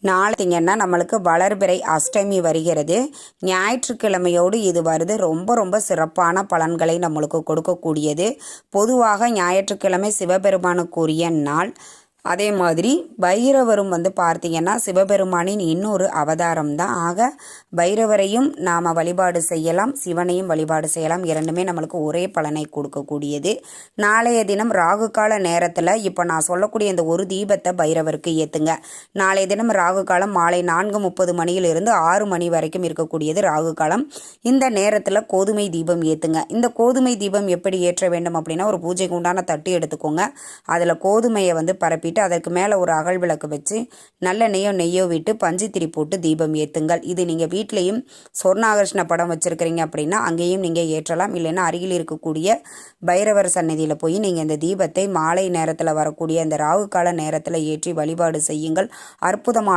நாளைங்கன்னா நம்மளுக்கு வளர்பிறை அஷ்டமி வருகிறது. ஞாயிற்றுக்கிழமையோடு இது வருது. ரொம்ப ரொம்ப சிறப்பான பலன்களை நம்மளுக்கு கொடுக்கக்கூடியது. பொதுவாக ஞாயிற்றுக்கிழமை சிவபெருமானுக்குரிய நாள். அதே மாதிரி பைரவரும் பார்த்தீங்கன்னா சிவபெருமானின் இன்னொரு அவதாரம் தான். ஆக பைரவரையும் நாம் வழிபாடு செய்யலாம், சிவனையும் வழிபாடு செய்யலாம். இரண்டுமே நம்மளுக்கு ஒரே பலனை கொடுக்கக்கூடியது. நாளைய தினம் ராகு கால நேரத்தில் இப்போ நான் சொல்லக்கூடிய இந்த ஒரு தீபத்தை பைரவருக்கு ஏற்றுங்க. நாளைய தினம் ராகு காலம் மாலை 4:30 மணியிலிருந்து 6 மணி வரைக்கும் இருக்கக்கூடியது ராகு காலம். இந்த நேரத்தில் கோதுமை தீபம் ஏற்றுங்க. இந்த கோதுமை தீபம் எப்படி ஏற்ற வேண்டும் அப்படின்னா, ஒரு பூஜைக்கு உண்டான தட்டு எடுத்துக்கோங்க. அதில் கோதுமையை பரப்பிட்டு அதற்கு மேலே ஒரு அகல் விளக்கு வச்சு நெய்யோ விட்டு பஞ்சுத்திரி போட்டு தீபம் ஏற்றுங்கள். இது நீங்கள் வீட்லேயும் சொர்ணாகர்ஷ்ண படம் வச்சுருக்கிறீங்க அப்படின்னா அங்கேயும் நீங்கள் ஏற்றலாம். இல்லைன்னா அருகில் இருக்கக்கூடிய பைரவர் சன்னதியில் போய் நீங்கள் இந்த தீபத்தை மாலை நேரத்தில் வரக்கூடிய இந்த ராகு கால நேரத்தில் ஏற்றி வழிபாடு செய்யுங்கள். அற்புதமான